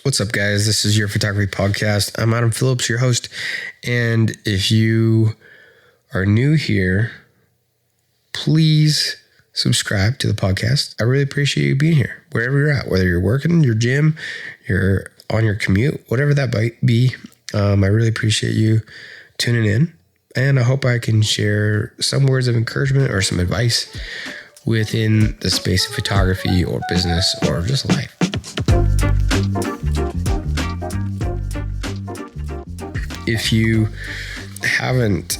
What's up, guys? This is your photography podcast. I'm Adam Phillips, your host. And if you are new here, please subscribe to the podcast. I really appreciate you being here, wherever you're at, whether you're working, your gym, you're on your commute, whatever that might be. I really appreciate you tuning in. And I hope I can share some words of encouragement or some advice within the space of photography or business or just life. If you haven't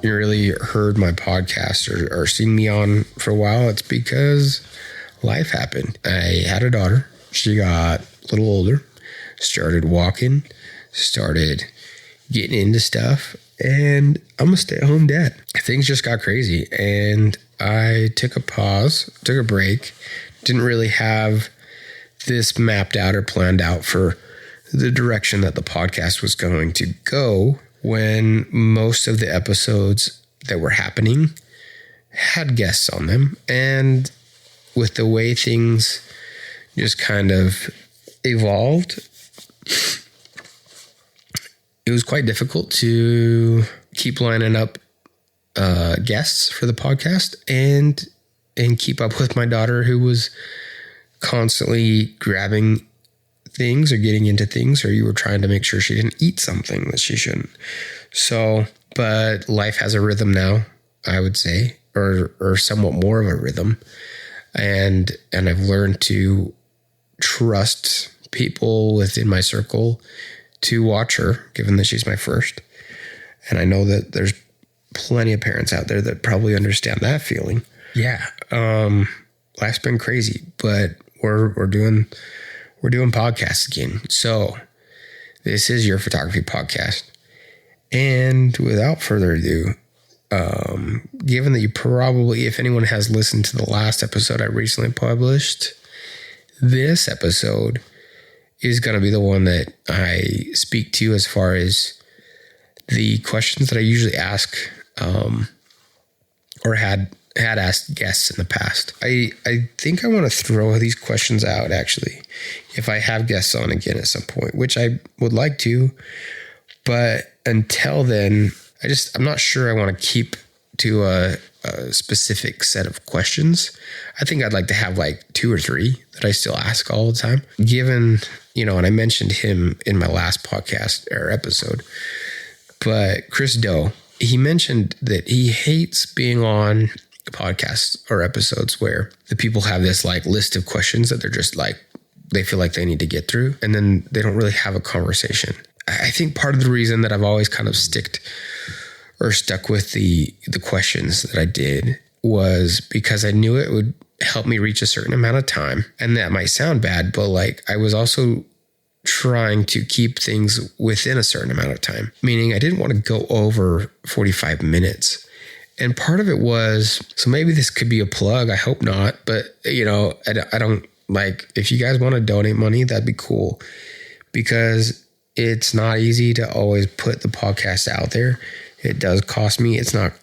really heard my podcast or seen me on for a while, it's because life happened. I had a daughter. She got a little older, started walking, started getting into stuff, and I'm a stay-at-home dad. Things just got crazy, and I took a pause, took a break, didn't really have this mapped out or planned out for the direction that the podcast was going to go when most of the episodes that were happening had guests on them. And with the way things just kind of evolved, it was quite difficult to keep lining up guests for the podcast and keep up with my daughter, who was constantly grabbing things or getting into things, or you were trying to make sure she didn't eat something that she shouldn't. So, but life has a rhythm now, I would say, or somewhat more of a rhythm. And I've learned to trust people within my circle to watch her, given that she's my first. And I know that there's plenty of parents out there that probably understand that feeling. Yeah. Life's been crazy, but we're doing podcasts again. So this is your photography podcast. And without further ado, given that you probably, if anyone has listened to the last episode I recently published, this episode is going to be the one that I speak to as far as the questions that I usually ask, or had asked guests in the past. I think I want to throw these questions out, actually, if I have guests on again at some point, which I would like to. But until then, I'm not sure I want to keep to a specific set of questions. I think I'd like to have like 2 or 3 that I still ask all the time. Given, and I mentioned him in my last podcast or episode, but Chris Doe, he mentioned that he hates being on podcasts or episodes where the people have this like list of questions that they're just like, they feel like they need to get through, and then they don't really have a conversation. I think part of the reason that I've always kind of stuck with the questions that I did was because I knew it would help me reach a certain amount of time. And that might sound bad, but like I was also trying to keep things within a certain amount of time, meaning I didn't want to go over 45 minutes. And part of it was, so maybe this could be a plug. I hope not, but I don't like, if you guys want to donate money, that'd be cool, because it's not easy to always put the podcast out there. It does cost me. It's not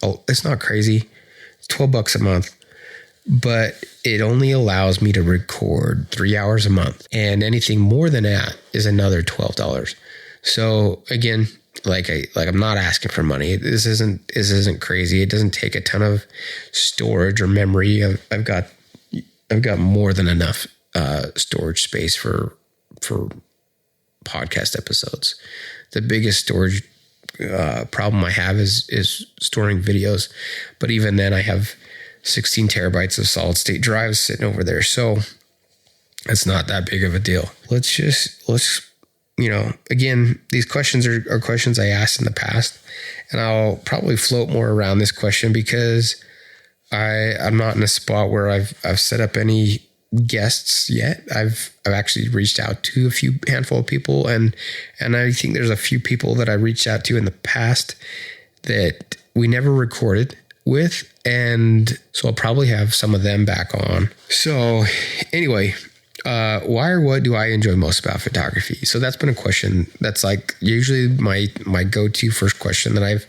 crazy. It's $12 a month, but it only allows me to record 3 hours a month, and anything more than that is another $12. So again, I'm not asking for money. This isn't crazy. It doesn't take a ton of storage or memory. I've got more than enough storage space for podcast episodes. The biggest storage problem I have is storing videos, but even then I have 16 terabytes of solid state drives sitting over there, so it's not that big of a deal. Let's again, these questions are questions I asked in the past, and I'll probably float more around this question because I'm not in a spot where I've set up any guests yet. I've actually reached out to a handful of people, and I think there's a few people that I reached out to in the past that we never recorded with, and so I'll probably have some of them back on. So anyway, why or what do I enjoy most about photography? So that's been a question that's like usually my go-to first question that I've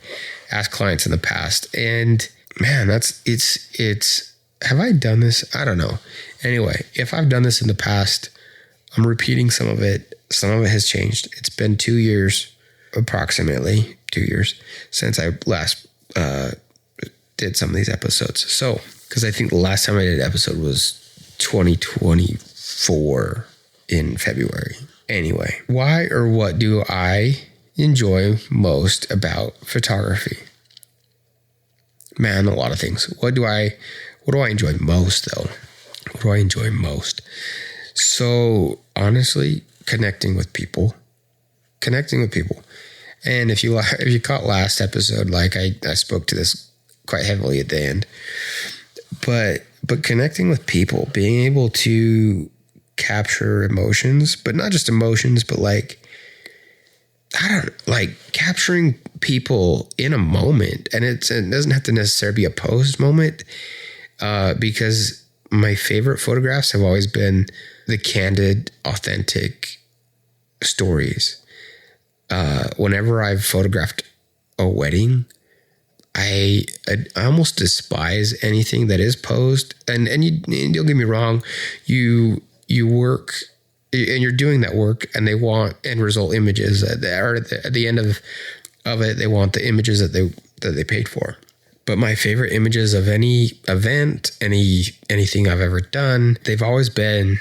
asked clients in the past. And man, it's have I done this? I don't know. Anyway, if I've done this in the past, I'm repeating some of it. Some of it has changed. It's been 2 years, approximately 2 years, since I last did some of these episodes. So, because I think the last time I did an episode was 2024 in February. Anyway, why or what do I enjoy most about photography? Man, a lot of things. What do I enjoy most though? What do I enjoy most? So honestly, connecting with people. And if you caught last episode, like I spoke to this quite heavily at the end, but connecting with people, being able to capture emotions, but not just emotions, but capturing people in a moment. And it doesn't have to necessarily be a posed moment, because my favorite photographs have always been the candid, authentic stories. Whenever I've photographed a wedding, I almost despise anything that is posed. And don't get me wrong, you work and you're doing that work, and they want end result images at the end of it. They want the images that they paid for. But my favorite images of any event, anything I've ever done, they've always been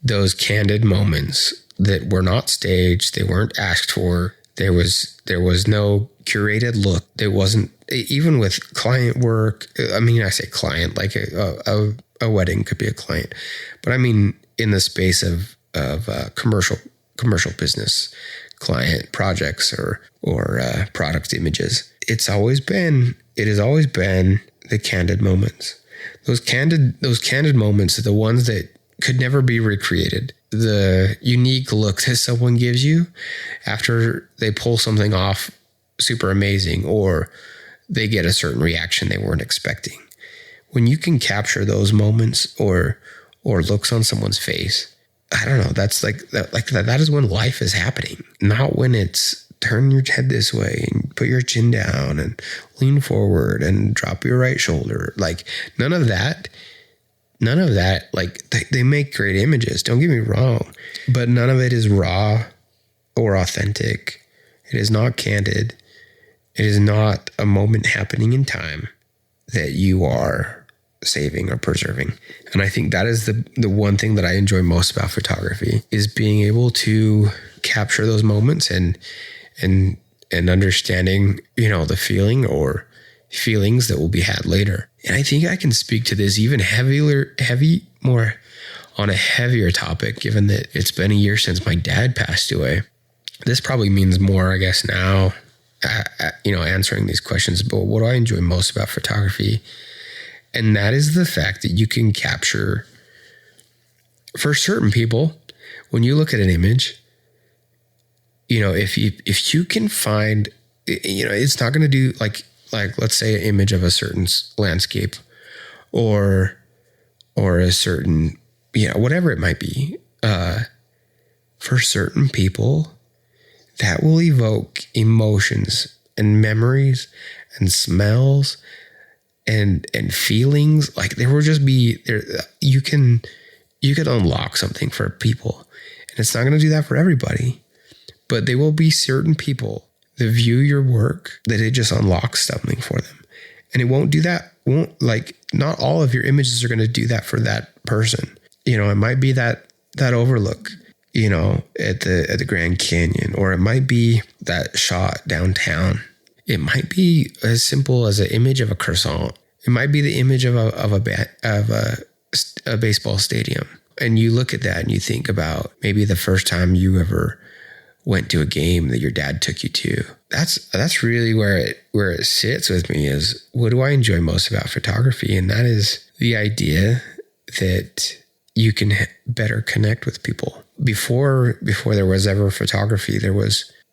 those candid moments that were not staged. They weren't asked for. There was no curated look. There wasn't, even with client work. I mean, I say client, like a wedding could be a client, but I mean in the space of commercial business client projects or product images. It has always been the candid moments. Those candid moments are the ones that could never be recreated. The unique look that someone gives you after they pull something off super amazing, or they get a certain reaction they weren't expecting. When you can capture those moments or looks on someone's face, I don't know, that's that is when life is happening, not when it's turn your head this way and put your chin down and lean forward and drop your right shoulder. Like none of that. Like they make great images, don't get me wrong, but none of it is raw or authentic. It is not candid. It is not a moment happening in time that you are saving or preserving. And I think that is the one thing that I enjoy most about photography, is being able to capture those moments and understanding, the feeling or feelings that will be had later. And I think I can speak to this even more on a heavier topic, given that it's been a year since my dad passed away. This probably means more, I guess, now, answering these questions. But what do I enjoy most about photography? And that is the fact that you can capture, for certain people, when you look at an image, if you can find, it's not going to do like let's say an image of a certain landscape or a certain, whatever it might be, for certain people, that will evoke emotions and memories and smells and feelings. Like there will just be there. You can unlock something for people, and it's not going to do that for everybody, but there will be certain people that view your work that it just unlocks something for them. And it won't do that. Not all of your images are going to do that for that person. It might be that overlook, at the Grand Canyon, or it might be that shot downtown. It might be as simple as an image of a croissant. It might be the image of a baseball stadium. And you look at that and you think about maybe the first time you ever went to a game that your dad took you to. That's really where it sits with me, is what do I enjoy most about photography? And that is the idea that you can better connect with people. Before there was ever photography,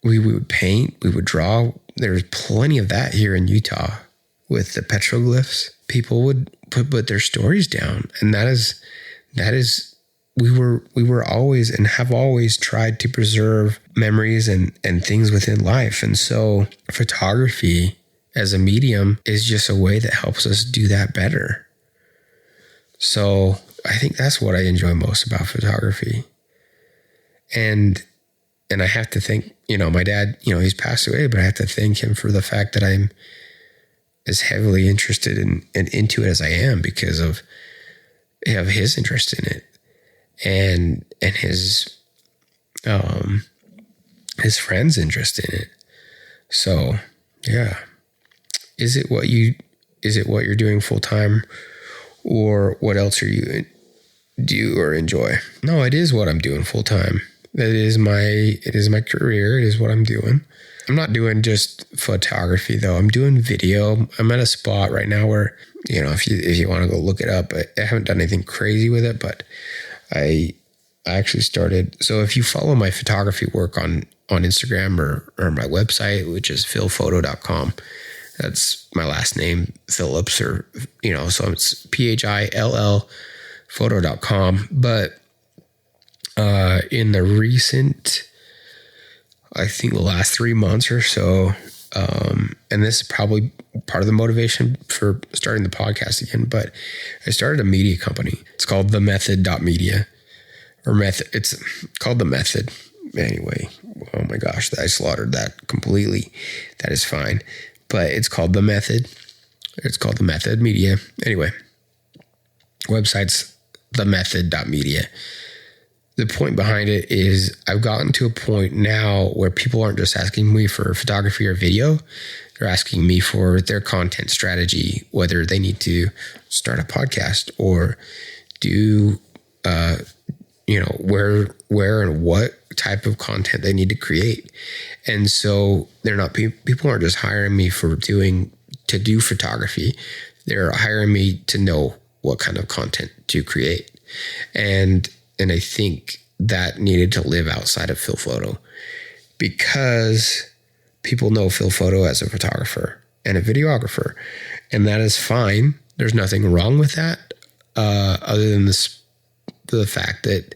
we would paint, we would draw. There's plenty of that here in Utah with the petroglyphs. People would put their stories down, and that is we were always and have always tried to preserve memories and things within life. And so photography as a medium is just a way that helps us do that better. So I think that's what I enjoy most about photography. And and I have to thank, my dad, he's passed away, but I have to thank him for the fact that I'm as heavily interested in and into it as I am because of his interest in it and his friends' interest in it. So yeah. Is it what you're doing full time, or what else are you do or enjoy? No, it is what I'm doing full time. It is my career. It is what I'm doing. I'm not doing just photography though. I'm doing video. I'm at a spot right now where, if you want to go look it up, I haven't done anything crazy with it, but I actually started. So if you follow my photography work on Instagram or my website, which is philphoto.com, that's my last name, Phillips, or, so it's PHILL photo.com. But in the recent, I think the last 3 months or so, and this is probably part of the motivation for starting the podcast again, but I started a media company. It's called themethod.media, it's called The Method. Anyway, oh my gosh, I slaughtered that completely. That is fine. But it's called The Method. It's called The Method Media. Anyway, website's themethod.media. The point behind it is I've gotten to a point now where people aren't just asking me for photography or video. They're asking me for their content strategy, whether they need to start a podcast or do, where and what type of content they need to create. And so people aren't just hiring me to do photography. They're hiring me to know what kind of content to create. And I think that needed to live outside of Phil Photo, because people know Phil Photo as a photographer and a videographer, and that is fine. There's nothing wrong with that, other than the fact that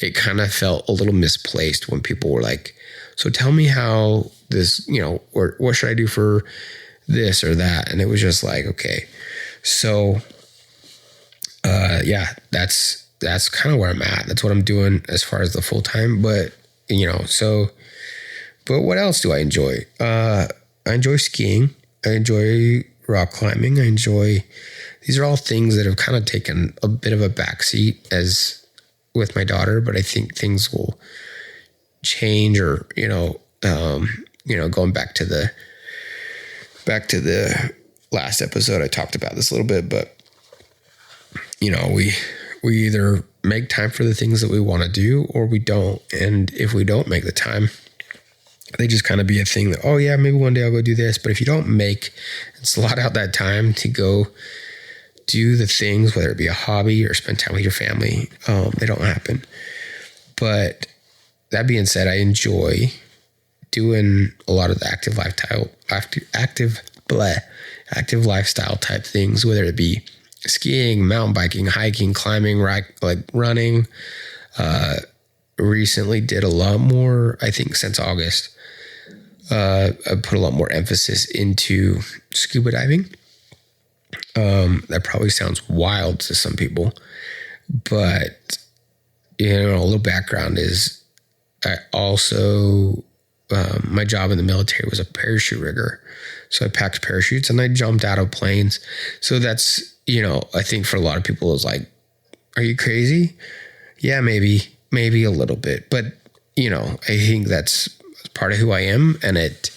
it kind of felt a little misplaced when people were like, so tell me how this, or what should I do for this or that? And it was just like, okay. So, that's kind of where I'm at. That's what I'm doing as far as the full time, but what else do I enjoy? I enjoy skiing. I enjoy rock climbing. These are all things that have kind of taken a bit of a backseat as with my daughter, but I think things will change, or, going back to the last episode, I talked about this a little bit, but we either make time for the things that we want to do or we don't. And if we don't make the time, they just kind of be a thing that, oh yeah, maybe one day I'll go do this. But if you don't make and slot out that time to go do the things, whether it be a hobby or spend time with your family, they don't happen. But that being said, I enjoy doing a lot of the active lifestyle type things, whether it be skiing, mountain biking, hiking, climbing, like running. Recently did a lot more, I think since August, I put a lot more emphasis into scuba diving. That probably sounds wild to some people, but a little background is I also, my job in the military was a parachute rigger. So I packed parachutes and I jumped out of planes. So that's, I think for a lot of people it's like, are you crazy? Yeah, maybe a little bit, but I think that's part of who I am. And it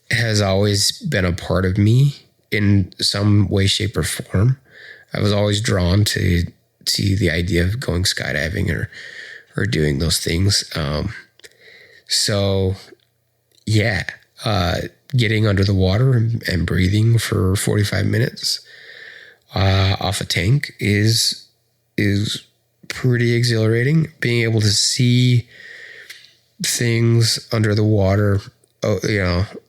has always been a part of me in some way, shape, or form. I was always drawn to the idea of going skydiving or doing those things. Getting under the water and breathing for 45 minutes off a tank is pretty exhilarating. Being able to see things under the water,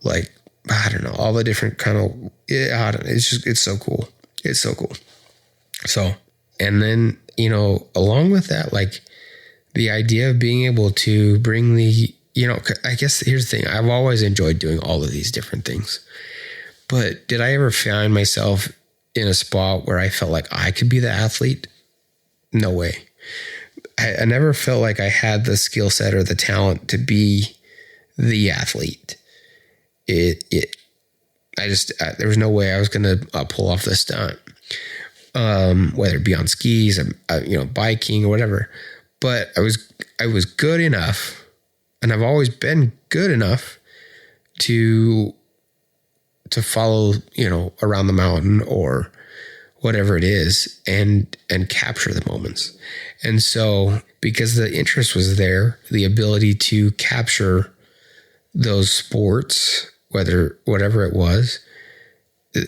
like, I don't know, all the different kind of, it's so cool. It's so cool. So, and then, along with that, like the idea of being able to bring I guess here's the thing. I've always enjoyed doing all of these different things, but did I ever find myself in a spot where I felt like I could be the athlete? No way. I never felt like I had the skill set or the talent to be the athlete. There was no way I was going to pull off the stunt, whether it be on skis, biking or whatever. But I was good enough, and I've always been good enough to follow, around the mountain or whatever it is and capture the moments. And so because the interest was there, the ability to capture those sports, whatever it was,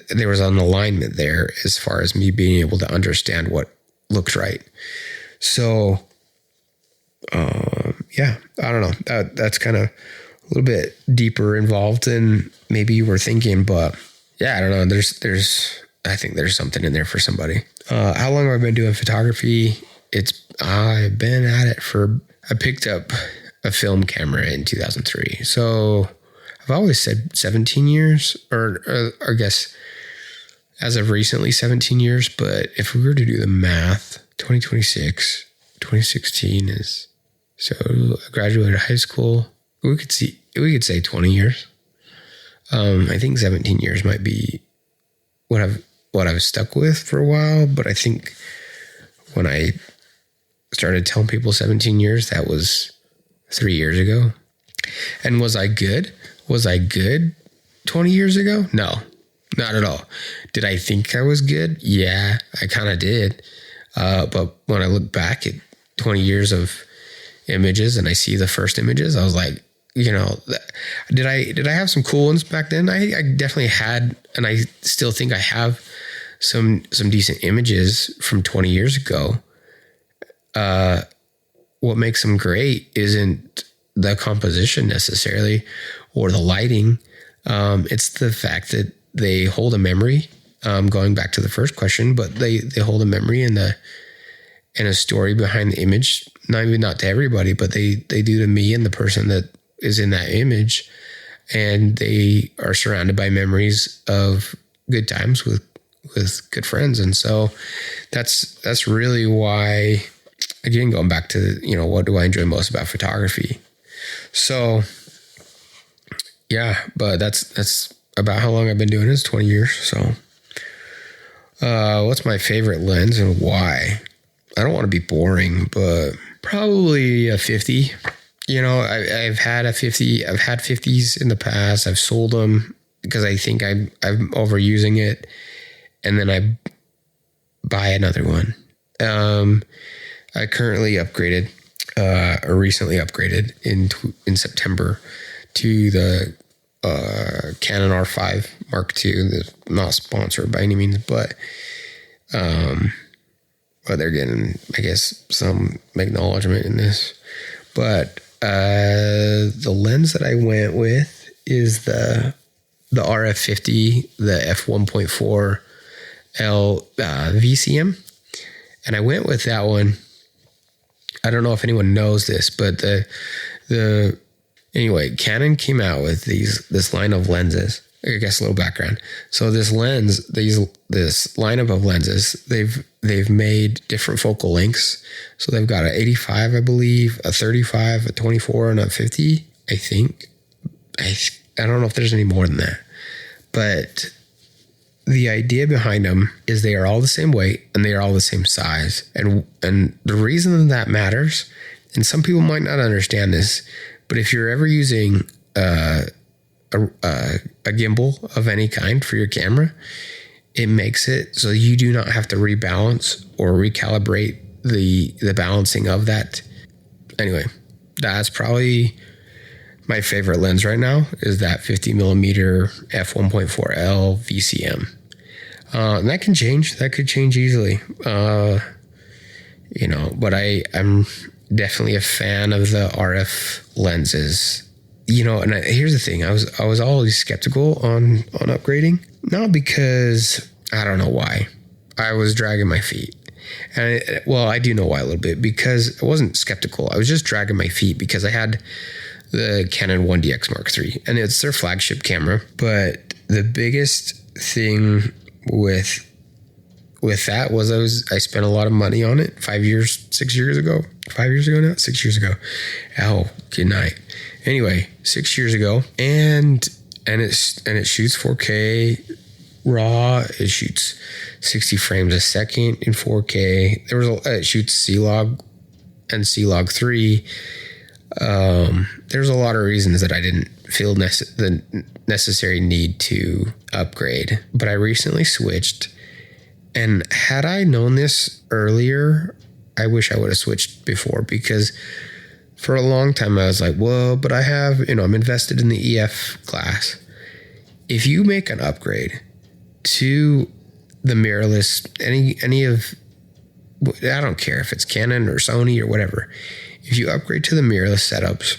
there was an alignment there as far as me being able to understand what looked right. So, I don't know. That's kind of a little bit deeper involved than maybe you were thinking, but yeah, I don't know. I think there's something in there for somebody. How long have I been doing photography? I've been at it I picked up a film camera in 2003. So I've always said 17 years, or I guess as of recently 17 years. But if we were to do the math, 2016 is, so I graduated high school. We could say 20 years. I think 17 years might be what I've stuck with for a while. But I think when I started telling people 17 years, that was 3 years ago. And was I good? Was I good 20 years ago? No, not at all. Did I think I was good? Yeah, I kind of did. But when I look back at 20 years of images and I see the first images, I was like, did I have some cool ones back then? I definitely had, and I still think I have some decent images from 20 years ago. What makes them great isn't the composition necessarily or the lighting. It's the fact that they hold a memory, going back to the first question, but they hold a memory and a story behind the image. Not to everybody, but they do to me and the person that is in that image. And they are surrounded by memories of good times with good friends. And so that's really why, again, going back to, what do I enjoy most about photography? So yeah, but that's about how long I've been doing this, 20 years. So, what's my favorite lens and why? I don't want to be boring, but probably a 50. I've had a 50. I've had 50s in the past. I've sold them because I think I'm overusing it, and then I buy another one. I currently upgraded, or recently upgraded in September to the Canon R5 Mark II. That's not sponsored by any means, but they're getting, I guess, some acknowledgement in this. But the lens that I went with is the RF50, the f1.4 L VCM, and I went with that one. I don't know if anyone knows this, but anyway, Canon came out with this line of lenses. I guess a little background. So this lineup of lenses, they've made different focal lengths. So they've got an 85, I believe, a 35, a 24, and a 50. I think. I don't know if there's any more than that, but the idea behind them is they are all the same weight and they are all the same size. And the reason that matters, and some people might not understand this, but if you're ever using a gimbal of any kind for your camera, it makes it so you do not have to rebalance or recalibrate the balancing of that. Anyway, that's probably my favorite lens right now, is that 50 millimeter f1.4L VCM. And that can change. That could change easily. But I'm definitely a fan of the RF lenses. And here's the thing. I was always skeptical on upgrading, not because I don't know why. I was dragging my feet. And I do know why a little bit, because I wasn't skeptical. I was just dragging my feet because I had the Canon 1DX Mark III, and it's their flagship camera. But the biggest thing with with that was I spent a lot of money on it 5 years, 6 years ago, 5 years ago now, 6 years ago. Oh, good night. Anyway, 6 years ago, and it shoots 4K RAW. It shoots 60 frames a second in 4K. It shoots C-Log and C-Log 3. There's a lot of reasons that I didn't feel the necessary need to upgrade, but I recently switched. And had I known this earlier, I wish I would have switched before, because for a long time I was like, well, but I have, I'm invested in the EF class. If you make an upgrade to the mirrorless, any of, I don't care if it's Canon or Sony or whatever, if you upgrade to the mirrorless setups,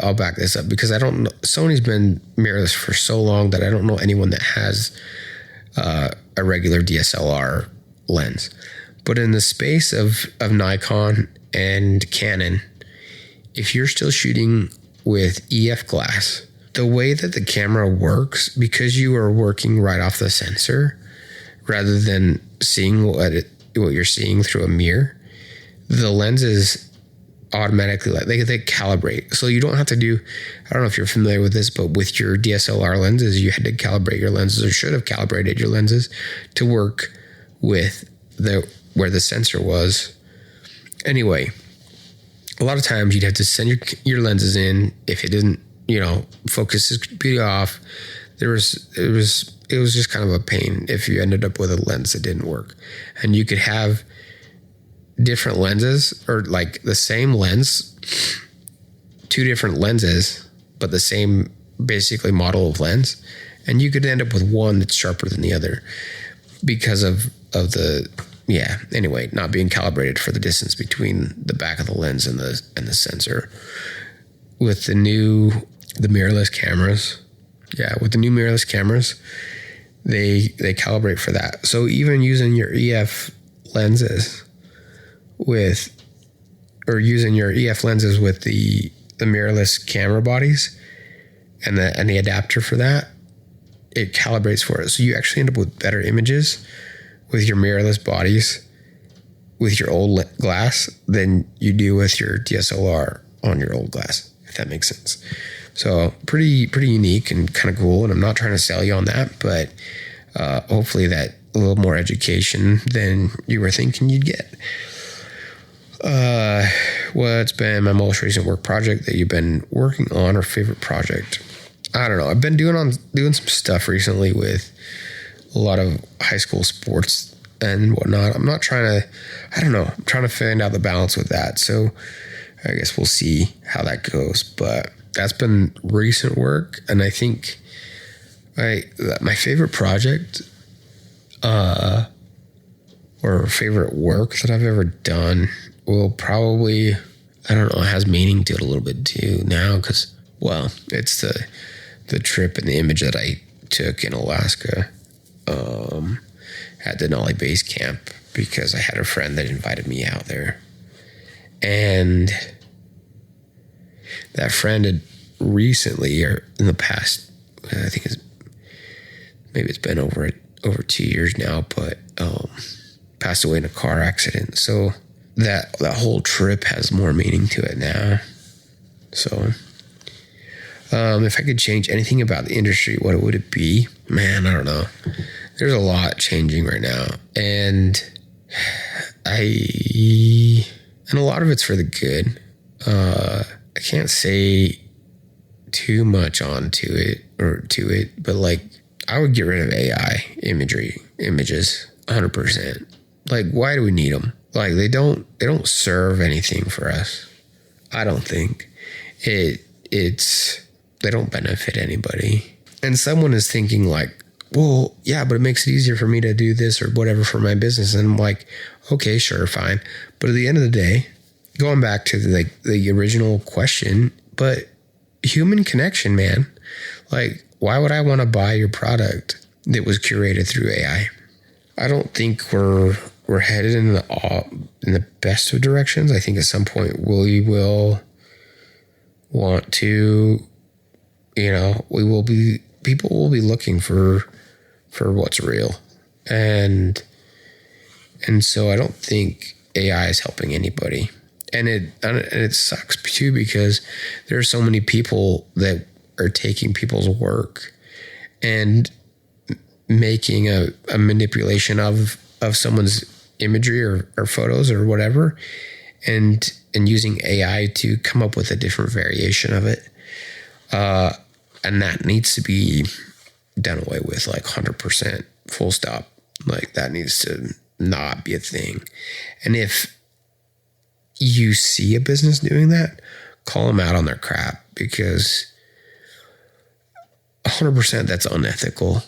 I'll back this up, because I don't know, Sony's been mirrorless for so long that I don't know anyone that has a regular DSLR lens. But in the space of Nikon and Canon, if you're still shooting with EF glass, the way that the camera works, because you are working right off the sensor rather than seeing what you're seeing through a mirror, the lenses automatically, like they calibrate. So you don't have to do, I don't know if you're familiar with this, but with your DSLR lenses, you had to calibrate your lenses, or should have calibrated your lenses to work with where the sensor was. Anyway, a lot of times you'd have to send your lenses in. If it didn't, focus is completely off, it was just kind of a pain if you ended up with a lens that didn't work. And you could have different lenses, or like the same lens, two different lenses, but the same basically model of lens, and you could end up with one that's sharper than the other because of the not being calibrated for the distance between the back of the lens and the sensor. With the mirrorless cameras, they calibrate for that. So even using your EF lenses using your EF lenses with the mirrorless camera bodies and the adapter for that, it calibrates for it. So you actually end up with better images with your mirrorless bodies with your old glass than you do with your DSLR on your old glass, if that makes sense. So pretty unique and kind of cool. And I'm not trying to sell you on that, but hopefully that a little more education than you were thinking you'd get. What's been my most recent work project that you've been working on, or favorite project? I don't know. I've been doing some stuff recently with a lot of high school sports and whatnot. I'm trying to find out the balance with that. So I guess we'll see how that goes. But that's been recent work. And I think my favorite project, or favorite work that I've ever done will probably, has meaning to it a little bit too now, because, well, it's the trip and the image that I took in Alaska at Denali Base Camp, because I had a friend that invited me out there. And that friend had recently, or in the past, I think it's been over 2 years now, but passed away in a car accident. So that whole trip has more meaning to it now. So if I could change anything about the industry, what would it be? Man, I don't know. There's a lot changing right now, and a lot of it's for the good. I can't say too much to it, but like, I would get rid of AI images 100%. Like, why do we need them? Like, they don't serve anything for us. I don't think they don't benefit anybody. And someone is thinking like, well, yeah, but it makes it easier for me to do this or whatever for my business. And I'm like, okay, sure, fine. But at the end of the day, going back to the original question, but human connection, man. Like, why would I want to buy your product that was curated through AI? I don't think we're headed in the best of directions. I think at some point we will want to, people will be looking for what's real, And so I don't think AI is helping anybody. And it sucks too, because there are so many people that are taking people's work and making a manipulation of someone's imagery or photos or whatever, and using AI to come up with a different variation of it. And that needs to be done away with, like 100%, full stop. Like, that needs to not be a thing. And if you see a business doing that, call them out on their crap, because 100% that's unethical.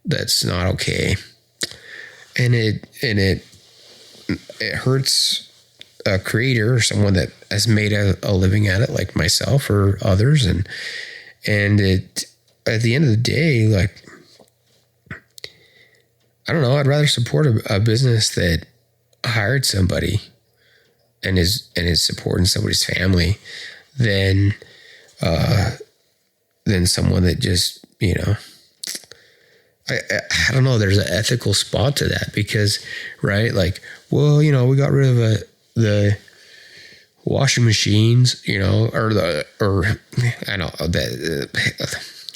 That's not okay. And it hurts a creator or someone that has made a living at it, like myself or others. And it, at the end of the day, like, I don't know, I'd rather support a business that hired somebody and is supporting somebody's family than someone that just, you know, I don't know. There's an ethical spot to that, because, right? Like, well, you know, we got rid of the washing machines, you know, or I don't know that.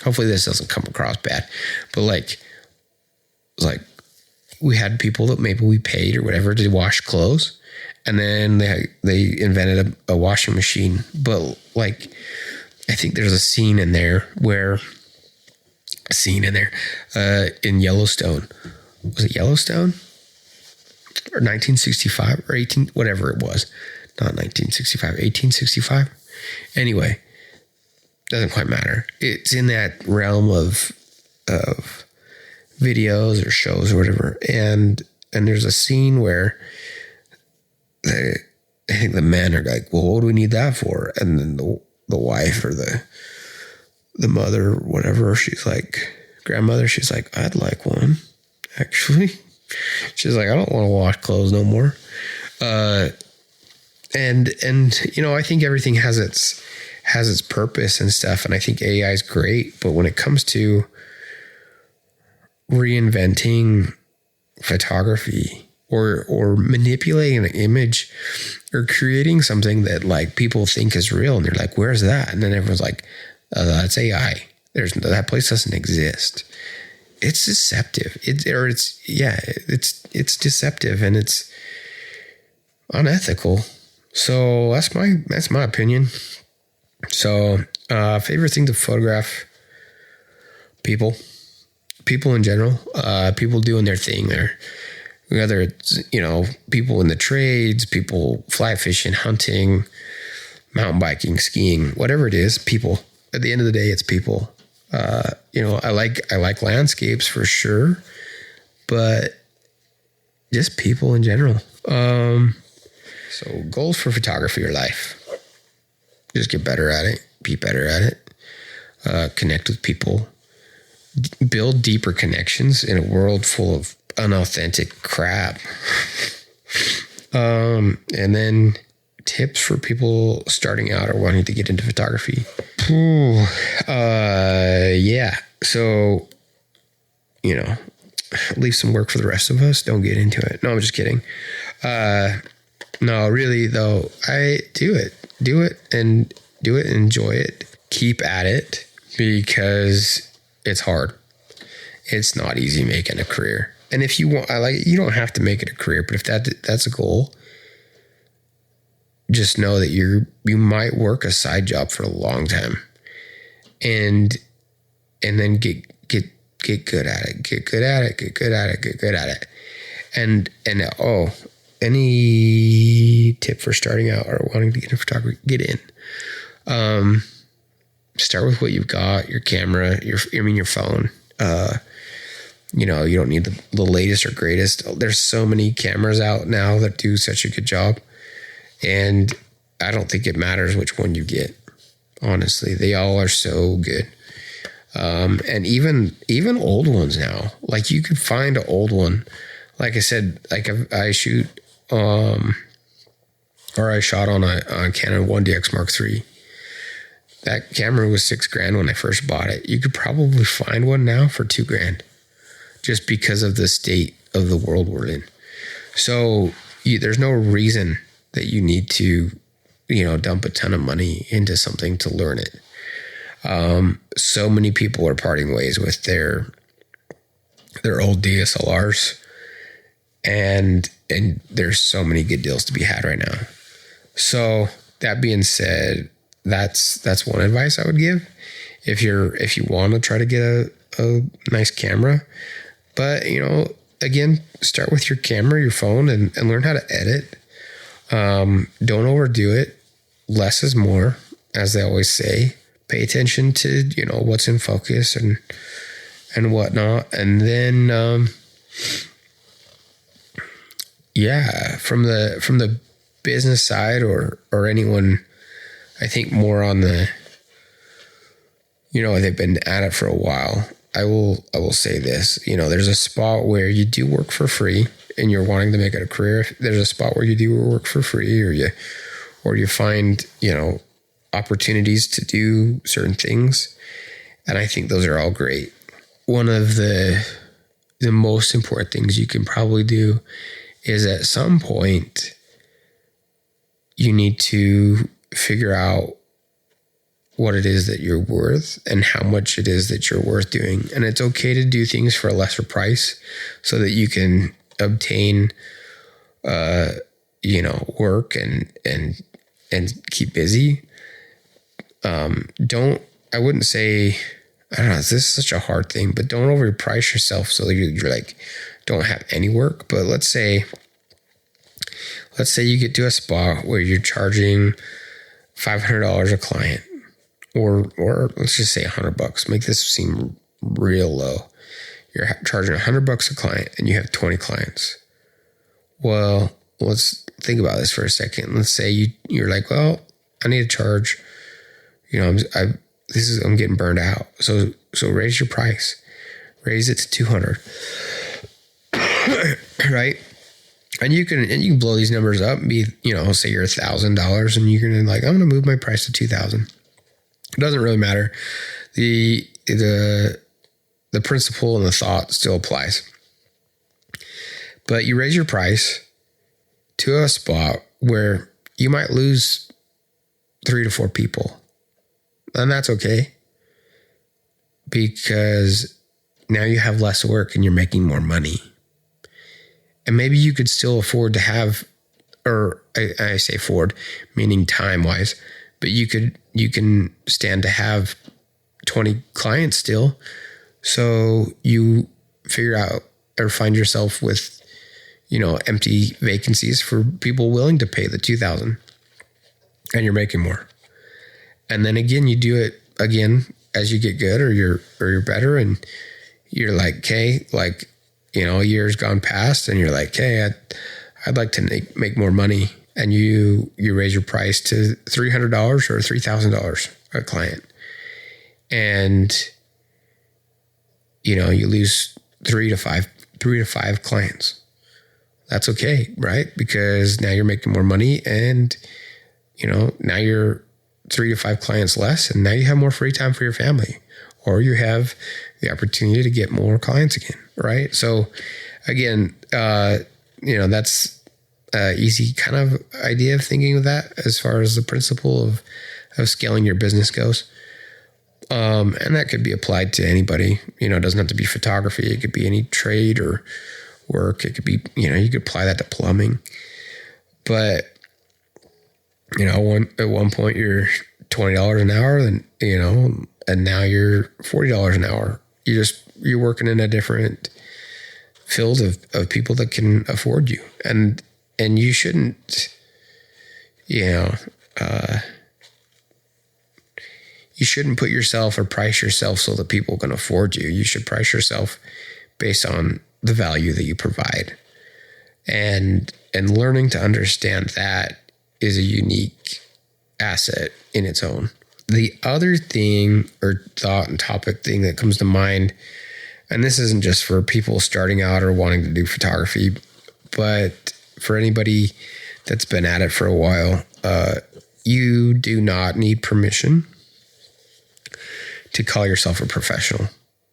Hopefully this doesn't come across bad, but like we had people that maybe we paid or whatever to wash clothes, and then they invented a washing machine. But like, I think there's a scene in there in Yellowstone. Was it Yellowstone? Or 1965 or 18, whatever it was. Not 1965, 1865. Anyway, doesn't quite matter. It's in that realm of videos or shows or whatever. And there's a scene where I think the men are like, well, what do we need that for? And then the wife or the mother, whatever, she's like, grandmother, she's like, I'd like one, actually. She's like, I don't want to wash clothes no more. And you know, I think everything has its purpose and stuff, and I think AI is great, but when it comes to reinventing photography or manipulating an image or creating something that like people think is real, and they're like, where's that? And then everyone's like, that's AI. That place doesn't exist. It's deceptive. It's deceptive, and it's unethical. So that's my opinion. So favorite thing to photograph: people in general, people doing their thing there. Whether it's, you know, people in the trades, people fly fishing, hunting, mountain biking, skiing, whatever it is, people. At the end of the day, it's people. You know, I like landscapes for sure, but just people in general. So goals for photography or life: just get better at it, be better at it, connect with people, build deeper connections in a world full of unauthentic crap. And then tips for people starting out or wanting to get into photography. Yeah. So, you know, leave some work for the rest of us. Don't get into it. No, I'm just kidding. No, really though, I do it and enjoy it. Keep at it, because it's hard. It's not easy making a career. And if you want, you don't have to make it a career, but if that's a goal, just know that you might work a side job for a long time, and then get good at it, get good at it. And any tip for starting out or wanting to get into photography, get in. Start with what you've got: your camera, your phone. You know, you don't need the latest or greatest. There's so many cameras out now that do such a good job. And I don't think it matters which one you get. Honestly, they all are so good. And even old ones now, like you could find an old one. Like I said, like I shoot, or I shot on a Canon 1DX Mark III. That camera was $6,000 when I first bought it. You could probably find one now for $2,000, just because of the state of the world we're in. So there's no reason that you need to, dump a ton of money into something to learn it. So many people are parting ways with their old DSLRs, and there's so many good deals to be had right now. So that being said, that's one advice I would give if you want to try to get a nice camera. But again, start with your camera, your phone, and learn how to edit. Don't overdo it. Less is more, as they always say. Pay attention to what's in focus and whatnot, and then from the business side or anyone, I think more on the they've been at it for a while. I will say this, there's a spot where you do work for free and you're wanting to make it a career. There's a spot where you do work for free, or you find opportunities to do certain things, and I think those are all great. One of the most important things you can probably do is at some point you need to figure out what it is that you're worth and how much it is that you're worth doing. And it's okay to do things for a lesser price so that you can obtain, work and keep busy. I wouldn't say, I don't know, this is such a hard thing, but don't overprice yourself so that you're like, don't have any work. But let's say you get to a spot where you're charging $500 a client, or let's just say $100. Make this seem real low. You're charging $100 a client and you have 20 clients. Well, let's think about this for a second. Let's say you're like, well, I need to charge, I'm getting burned out. So raise your price, raise it to 200, right? And you can blow these numbers up and be, say you're $1,000 and you're going to I'm going to move my price to 2,000. It doesn't really matter. The principle and the thought still applies. But you raise your price to a spot where you might lose 3 to 4 people. And that's okay, because now you have less work and you're making more money. And maybe you could still afford to have, or I say afford, meaning time-wise, but you can stand to have 20 clients still. So you figure out or find yourself with, empty vacancies for people willing to pay the $2,000, and you're making more. And then again, you do it again as you get good or you're better, and you're like, okay, a year's gone past and you're like, hey, I'd like to make more money. And you raise your price to $300 or $3,000 a client. And, you lose 3 to 5 clients. That's okay, right? Because now you're making more money, and, now you're 3 to 5 clients less, and now you have more free time for your family, or you have the opportunity to get more clients again, right? So again, that's easy kind of idea of thinking of that as far as the principle of scaling your business goes. And that could be applied to anybody. It doesn't have to be photography. It could be any trade or work. It could be, you could apply that to plumbing. But, at one point you're $20 an hour, and now you're $40 an hour. You're working in a different field of people that can afford you. And you shouldn't, you shouldn't put yourself or price yourself so that people can afford you. You should price yourself based on the value that you provide. And learning to understand that is a unique asset in its own. The other thing or thought and topic thing that comes to mind, and this isn't just for people starting out or wanting to do photography, but for anybody that's been at it for a while, you do not need permission to call yourself a professional.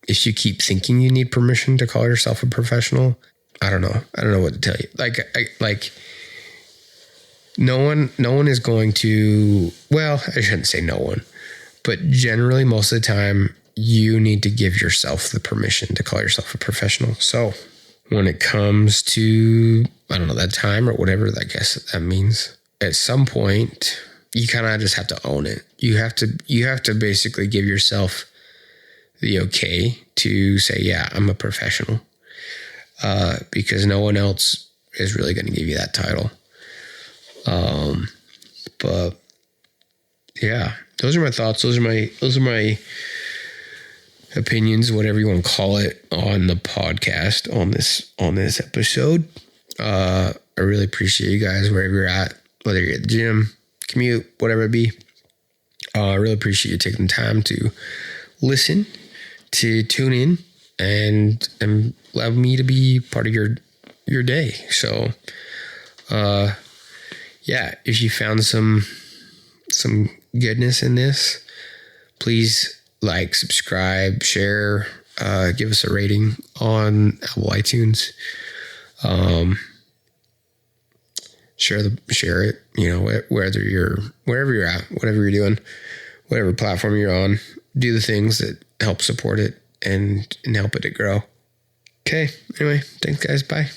If you keep thinking you need permission to call yourself a professional, I don't know. I don't know what to tell you. No one is going to, well, I shouldn't say no one, but generally most of the time you need to give yourself the permission to call yourself a professional. So when it comes to, I don't know, that time or whatever, I guess that means, at some point you kind of just have to own it. You have to basically give yourself the okay to say, yeah, I'm a professional, because no one else is really going to give you that title. But yeah, those are my thoughts. Those are my opinions, whatever you want to call it, on the podcast, on this episode. I really appreciate you guys wherever you're at, whether you're at the gym, commute, whatever it be. I really appreciate you taking the time to listen, to tune in, and allow me to be part of your day. So, yeah, if you found some goodness in this, please like, subscribe, share, give us a rating on Apple iTunes. Share it, wherever you're at, whatever you're doing, whatever platform you're on, do the things that help support it and help it to grow. Okay. Anyway, thanks guys. Bye.